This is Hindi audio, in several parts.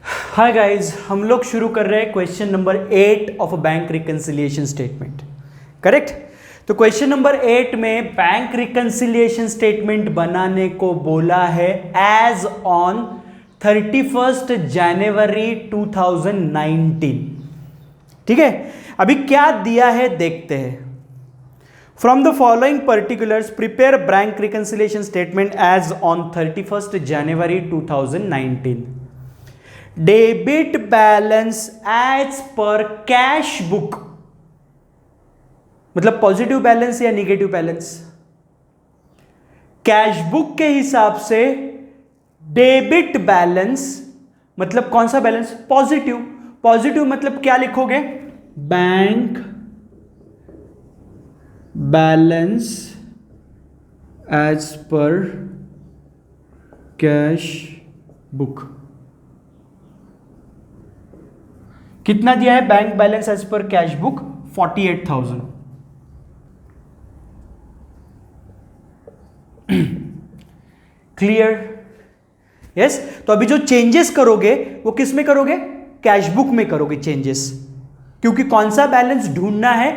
हाय गाइस, हम लोग शुरू कर रहे हैं question number 8 of a bank reconciliation statement. Correct. तो क्वेश्चन नंबर 8 में बैंक रिकंसिलिएशन स्टेटमेंट बनाने को बोला है एज ऑन 31 जनवरी 2019। ठीक है, अभी क्या दिया है देखते हैं। From the following particulars prepare bank reconciliation statement as on 31 January 2019। Debit balance as per cash book, मतलब पॉजिटिव बैलेंस या निगेटिव बैलेंस। कैश बुक के हिसाब से डेबिट बैलेंस मतलब कौन सा बैलेंस? पॉजिटिव। पॉजिटिव मतलब क्या लिखोगे? Bank balance as per cash book. कितना दिया है bank balance as per cash book? 48,000। Clear? Yes. तो अभी जो चेंजेस करोगे वो किस में करोगे? कैश बुक में करोगे चेंजेस, क्योंकि कौन सा बैलेंस ढूंढना है?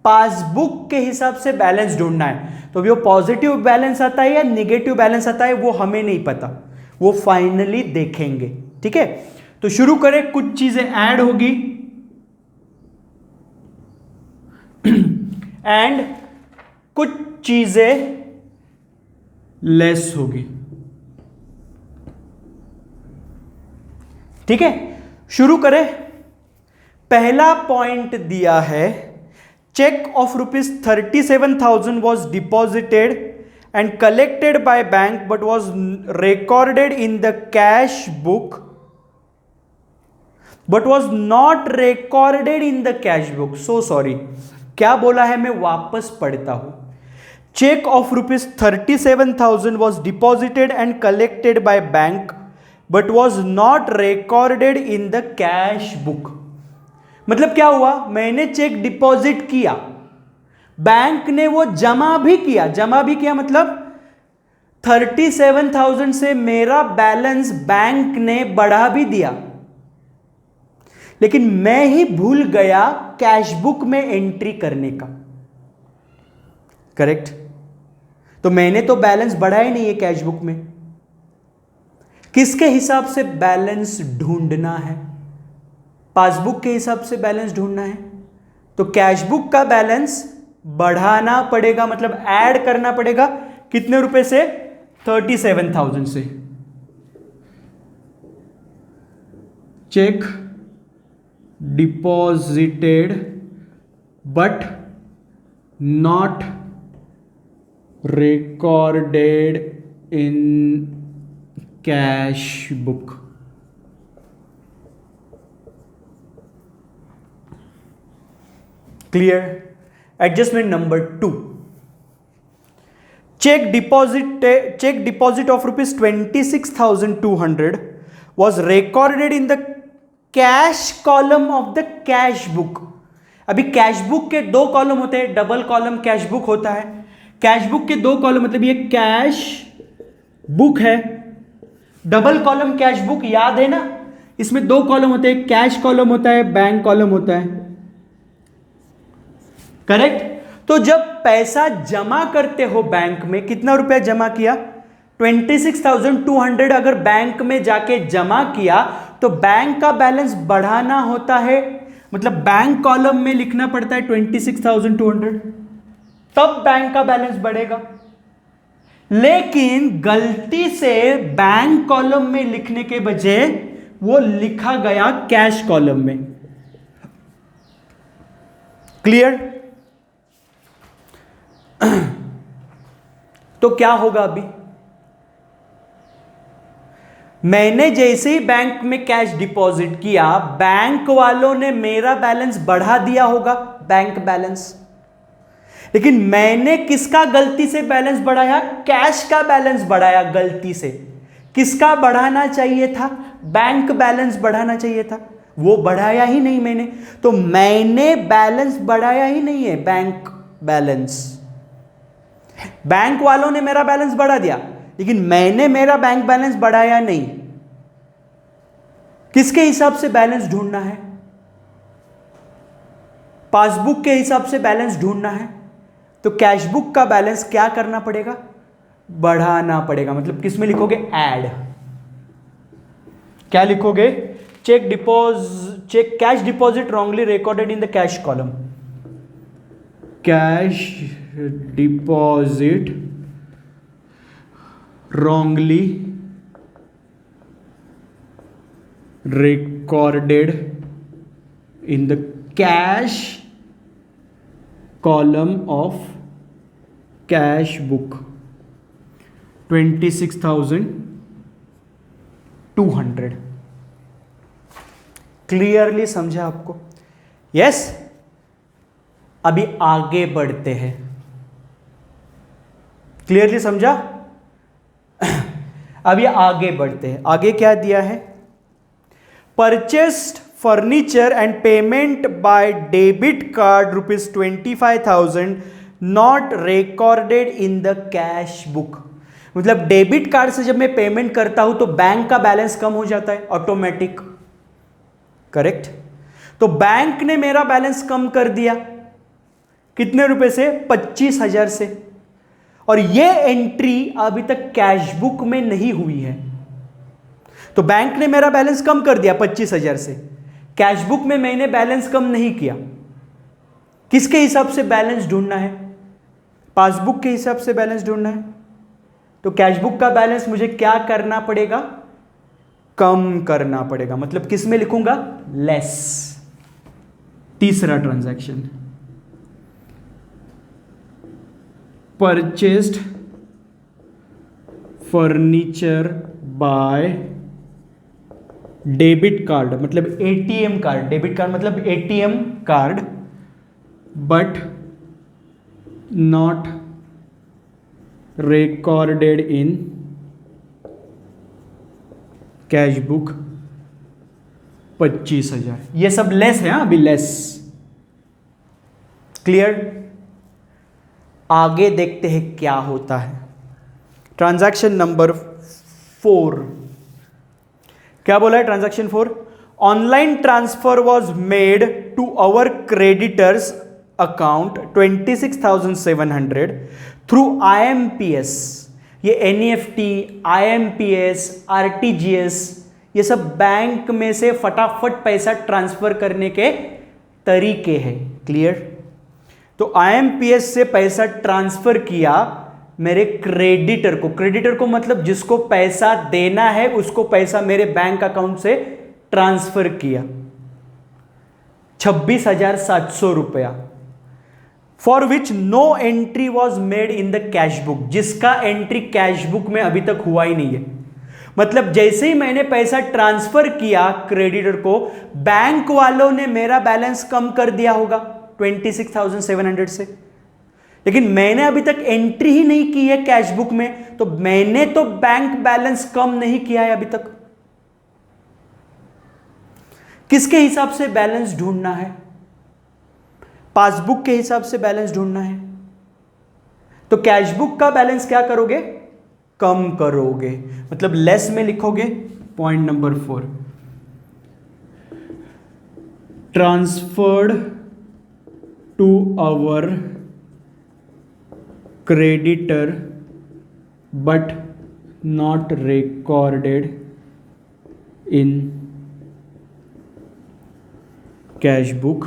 पासबुक के हिसाब से बैलेंस ढूंढना है। तो अभी वो पॉजिटिव बैलेंस आता है या निगेटिव बैलेंस आता है वो हमें नहीं पता, वो फाइनली देखेंगे। ठीक है, तो शुरू करें। कुछ चीजें ऐड होगी एंड कुछ चीजें लेस होगी। ठीक है, शुरू करें। पहला पॉइंट दिया है, cheque of ₹37,000 was deposited and collected by bank but was recorded in the cash book but was not recorded in the cash book. So sorry, क्या बोला है? मैं वापस पढ़ता हूं। Cheque of ₹37,000 was deposited and collected by bank but was not recorded in the cash book. मतलब क्या हुआ? मैंने चेक डिपॉजिट किया, बैंक ने वो जमा भी किया। जमा भी किया मतलब 37,000 से मेरा बैलेंस बैंक ने बढ़ा भी दिया, लेकिन मैं ही भूल गया कैश बुक में एंट्री करने का। करेक्ट। तो मैंने तो बैलेंस बढ़ा ही नहीं है कैश बुक में। किसके हिसाब से बैलेंस ढूंढना है? पासबुक के हिसाब से बैलेंस ढूंढना है। तो कैश बुक का बैलेंस बढ़ाना पड़ेगा, मतलब ऐड करना पड़ेगा। कितने रुपए से? 37,000 से। Cheque deposited but not recorded in cash book. Clear? Adjustment number 2, cheque deposit of ₹26,200 was recorded in the cash column of the cash book. अभी कैश बुक के दो कॉलम होते हैं, डबल कॉलम कैश बुक होता है। कैश बुक के दो कॉलम मतलब ये कैश बुक है, डबल कॉलम कैश बुक याद है ना? इसमें दो कॉलम होते हैं, कैश कॉलम होता है, बैंक कॉलम होता है। करेक्ट। तो जब पैसा जमा करते हो बैंक में, कितना रुपया जमा किया? 26,200 अगर बैंक में जाके जमा किया तो बैंक का बैलेंस बढ़ाना होता है, मतलब बैंक कॉलम में लिखना पड़ता है 26,200, तब बैंक का बैलेंस बढ़ेगा। लेकिन गलती से बैंक कॉलम में लिखने के बजाय वो लिखा गया कैश कॉलम में। क्लियर? तो क्या होगा? अभी मैंने जैसे ही बैंक में कैश डिपॉजिट किया, बैंक वालों ने मेरा बैलेंस बढ़ा दिया होगा, बैंक बैलेंस। लेकिन मैंने किसका गलती से बैलेंस बढ़ाया? कैश का बैलेंस बढ़ाया गलती से। किसका बढ़ाना चाहिए था? बैंक बैलेंस बढ़ाना चाहिए था, वो बढ़ाया ही नहीं मैंने। तो मैंने बैलेंस बढ़ाया ही नहीं है, बैंक बैलेंस। बैंक वालों ने मेरा बैलेंस बढ़ा दिया, लेकिन मैंने मेरा बैंक बैलेंस बढ़ाया नहीं। किसके हिसाब से बैलेंस ढूंढना है? पासबुक के हिसाब से बैलेंस ढूंढना है, तो कैश बुक का बैलेंस क्या करना पड़ेगा? बढ़ाना पड़ेगा। मतलब किस में लिखोगे? ऐड। क्या लिखोगे? Cheque cash deposit wrongly recorded in the cash column. Cash deposit wrongly recorded in the cash column of cash book 26,200। Clearly समझा आपको? यस। अभी आगे बढ़ते हैं। क्लियरली समझा? अभी आगे बढ़ते हैं। आगे क्या दिया है? Purchased furniture and payment by debit card ₹25,000 not recorded in the cash book. मतलब डेबिट कार्ड से जब मैं पेमेंट करता हूं तो बैंक का बैलेंस कम हो जाता है ऑटोमेटिक। करेक्ट? तो बैंक ने मेरा बैलेंस कम कर दिया। कितने रुपए से? 25,000 से। और यह एंट्री अभी तक कैश बुक में नहीं हुई है। तो बैंक ने मेरा बैलेंस कम कर दिया 25,000 से, कैश बुक में मैंने बैलेंस कम नहीं किया। किसके हिसाब से बैलेंस ढूंढना है? पासबुक के हिसाब से बैलेंस ढूंढना है। तो कैश बुक का बैलेंस मुझे क्या करना पड़ेगा? कम करना पड़ेगा। मतलब किस में लिखूंगा? लेस। तीसरा transaction, purchased furniture bye debit card, मतलब एटीएम कार्ड। डेबिट कार्ड मतलब ATM card, but not recorded in cash book 25,000। ये सब लेस है। अभी लेस। क्लियर? आगे देखते हैं क्या होता है। Transaction number 4। क्या बोला है? Transaction 4, online transfer was made to our creditors account 26,700 through IMPS। ये NEFT, IMPS, RTGS, ये सब बैंक में से फटाफट पैसा ट्रांसफर करने के तरीके हैं। क्लियर? तो IMPS से पैसा ट्रांसफर किया मेरे क्रेडिटर को। क्रेडिटर को मतलब जिसको पैसा देना है उसको पैसा मेरे बैंक अकाउंट से ट्रांसफर किया 26,700 रुपया, for which no entry was made in the cash book. जिसका एंट्री कैश बुक में अभी तक हुआ ही नहीं है। मतलब जैसे ही मैंने पैसा ट्रांसफर किया क्रेडिटर को, बैंक वालों ने मेरा बैलेंस कम कर दिया होगा 26,700 से, लेकिन मैंने अभी तक एंट्री ही नहीं की है कैश बुक में, तो मैंने तो बैंक बैलेंस कम नहीं किया है अभी तक। किसके हिसाब से बैलेंस ढूंढना है? पासबुक के हिसाब से बैलेंस ढूंढना है। तो कैश बुक का बैलेंस क्या करोगे? कम करोगे। मतलब लेस में लिखोगे। Point number 4, transferred to our creditor but not recorded in cash book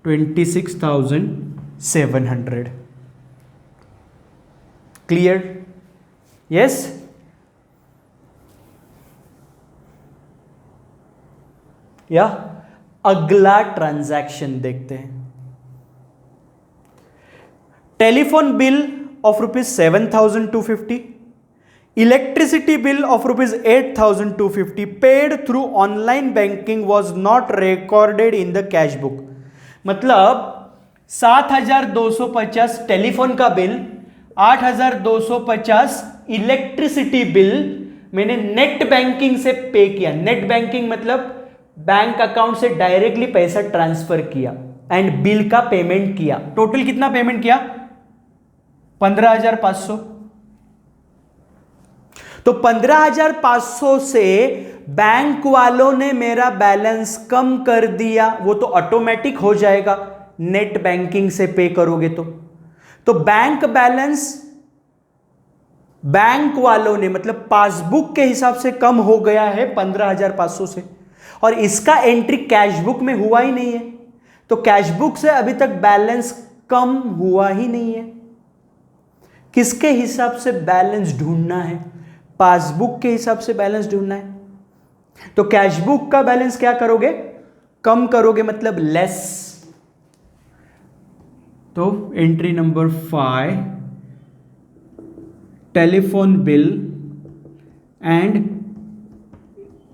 26,700। clear? yes? या अगला ट्रांजैक्शन देखते हैं। Telephone bill of ₹7,250, electricity bill of ₹8,250 paid through online banking was not recorded in the cash book. मतलब 7,250 टेलीफोन का बिल, 8,250 इलेक्ट्रिसिटी बिल मैंने नेट बैंकिंग से पे किया। नेट बैंकिंग मतलब बैंक अकाउंट से डायरेक्टली पैसा ट्रांसफर किया एंड बिल का पेमेंट किया। टोटल कितना पेमेंट किया? 15,500। तो 15,500 से बैंक वालों ने मेरा बैलेंस कम कर दिया, वो तो ऑटोमेटिक हो जाएगा नेट बैंकिंग से पे करोगे तो बैंक बैलेंस बैंक वालों ने मतलब पासबुक के हिसाब से कम हो गया है 15,500 से, और इसका एंट्री कैशबुक में हुआ ही नहीं है, तो कैशबुक से अभी तक बैलेंस कम हुआ ही नहीं है। किसके हिसाब से बैलेंस ढूंढना है? पासबुक के हिसाब से बैलेंस ढूंढना है। तो कैशबुक का बैलेंस क्या करोगे? कम करोगे, मतलब लेस। तो entry number 5, telephone bill and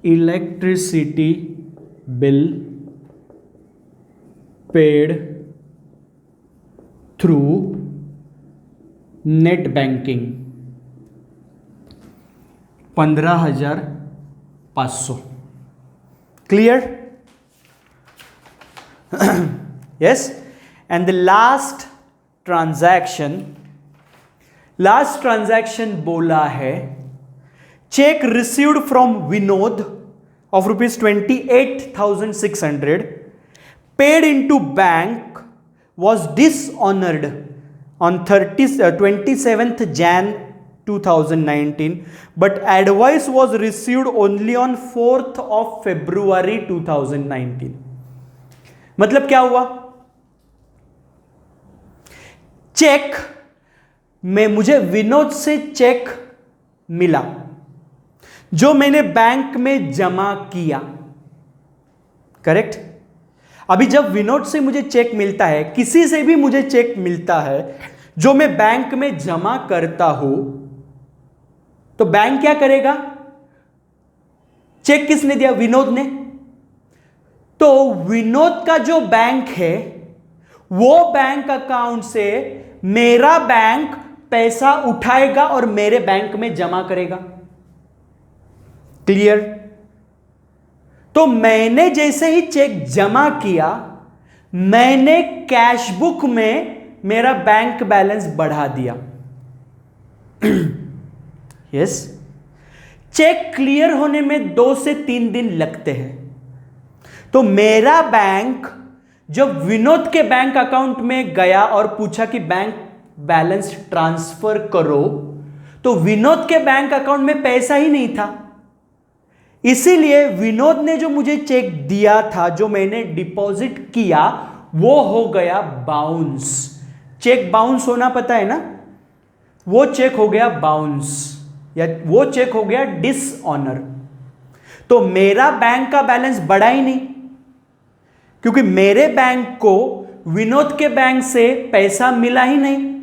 electricity bill paid through net banking 15,500। Clear? Yes. And the last transaction बोला है check received from Vinod of ₹28,600 paid into bank was dishonored on 27th Jan 2019, but advice was received only on 4th of February 2019। मतलब क्या हुआ? चेक में मुझे विनोद से चेक मिला जो मैंने बैंक में जमा किया, करेक्ट? अभी जब विनोद से मुझे चेक मिलता है, किसी से भी मुझे चेक मिलता है जो मैं बैंक में जमा करता हूं, तो बैंक क्या करेगा? चेक किसने दिया? विनोद ने। तो विनोद का जो बैंक है वो बैंक अकाउंट से मेरा बैंक पैसा उठाएगा और मेरे बैंक में जमा करेगा। क्लियर? तो मैंने जैसे ही चेक जमा किया, मैंने कैश बुक में मेरा बैंक बैलेंस बढ़ा दिया। यस। चेक क्लियर होने में 2 से 3 दिन लगते हैं। तो मेरा बैंक जब विनोद के बैंक अकाउंट में गया और पूछा कि बैंक बैलेंस ट्रांसफर करो, तो विनोद के बैंक अकाउंट में पैसा ही नहीं था। इसीलिए विनोद ने जो मुझे चेक दिया था, जो मैंने डिपॉजिट किया, वो हो गया बाउंस। चेक बाउंस होना पता है ना? वो चेक हो गया बाउंस, या वो चेक हो गया डिसऑनर। तो मेरा बैंक का बैलेंस बढ़ा ही नहीं, क्योंकि मेरे बैंक को विनोद के बैंक से पैसा मिला ही नहीं,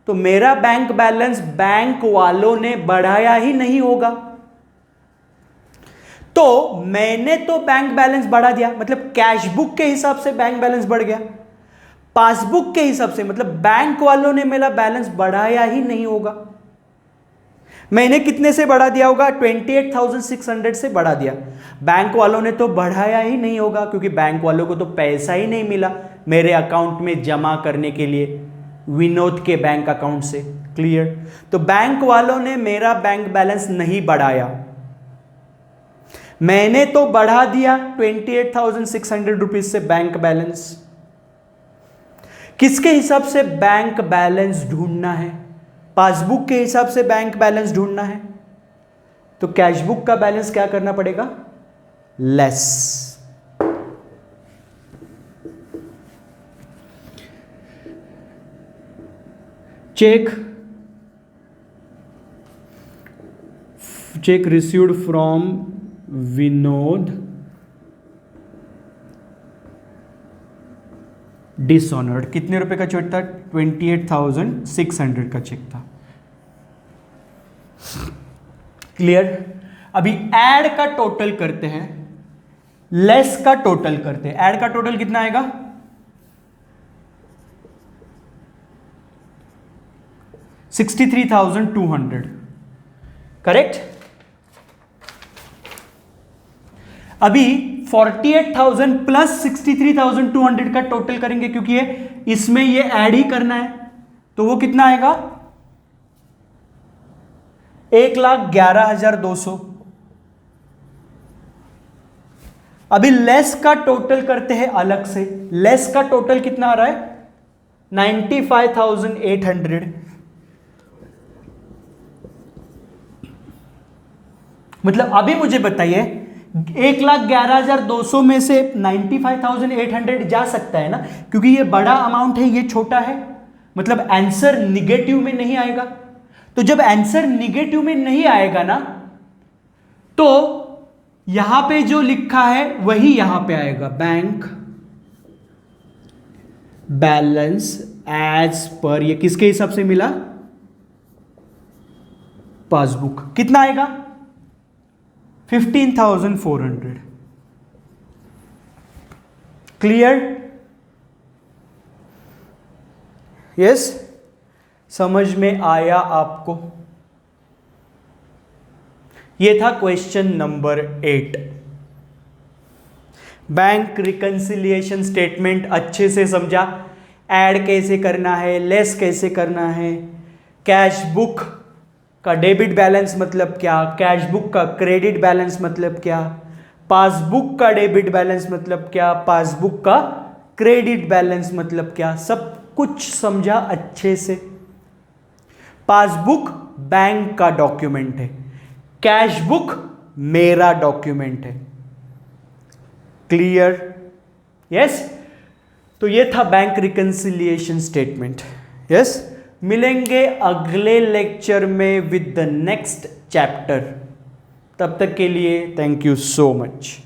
तो मेरा बैंक बैलेंस बैंक वालों ने बढ़ाया ही नहीं होगा। तो मैंने तो बैंक बैलेंस बढ़ा दिया, मतलब कैश बुक के हिसाब से बैंक बैलेंस बढ़ गया। पासबुक के हिसाब से मतलब बैंक वालों ने मेरा बैलेंस बढ़ाया ही नहीं होगा। मैंने कितने से बढ़ा दिया होगा? 28,600 से बढ़ा दिया। बैंक वालों ने तो बढ़ाया ही नहीं होगा, क्योंकि बैंक वालों को तो पैसा ही नहीं मिला मेरे अकाउंट में जमा करने के लिए विनोद के बैंक अकाउंट से। क्लियर? तो बैंक वालों ने मेरा बैंक बैलेंस नहीं बढ़ाया, मैंने तो बढ़ा दिया 28,600 रुपीज से बैंक बैलेंस। किसके हिसाब से बैंक बैलेंस ढूंढना है? पासबुक के हिसाब से बैंक बैलेंस ढूंढना है। तो कैशबुक का बैलेंस क्या करना पड़ेगा? Less. Check received from Vinod dishonoured. कितने रुपए का चेक था? 28,600 का चेक था। क्लियर? अभी ऐड का टोटल करते हैं, लेस का टोटल करते हैं। ऐड का टोटल कितना आएगा? 63,200। करेक्ट? अभी 48,000 प्लस 63,200 का टोटल करेंगे, क्योंकि ये इसमें ये ऐड ही करना है। तो वो कितना आएगा? 1,11,200। अभी लेस का टोटल करते हैं अलग से। लेस का टोटल कितना आ रहा है? 95,800। मतलब अभी मुझे बताइए 1,11,200 में से 95,800 जा सकता है ना, क्योंकि ये बड़ा अमाउंट है, ये छोटा है, मतलब आंसर निगेटिव में नहीं आएगा। तो जब आंसर निगेटिव में नहीं आएगा ना, तो यहां पे जो लिखा है वही यहां पे आएगा, बैंक बैलेंस एज पर, ये किसके हिसाब से मिला? पासबुक। कितना आएगा? 15,400। क्लियर? यस, समझ में आया आपको? ये था question number 8। Bank reconciliation statement अच्छे से समझा? ऐड कैसे करना है, लेस कैसे करना है, कैश बुक का डेबिट बैलेंस मतलब क्या, कैश बुक का क्रेडिट बैलेंस मतलब क्या, पासबुक का डेबिट बैलेंस मतलब क्या, पासबुक का क्रेडिट बैलेंस मतलब क्या, सब कुछ समझा अच्छे से। पासबुक बैंक का डॉक्यूमेंट है, कैश बुक मेरा डॉक्यूमेंट है। क्लियर? यस। तो ये था बैंक रिकंसिलिएशन स्टेटमेंट। यस, मिलेंगे अगले लेक्चर में विद द नेक्स्ट चैप्टर। तब तक के लिए थैंक यू सो मच।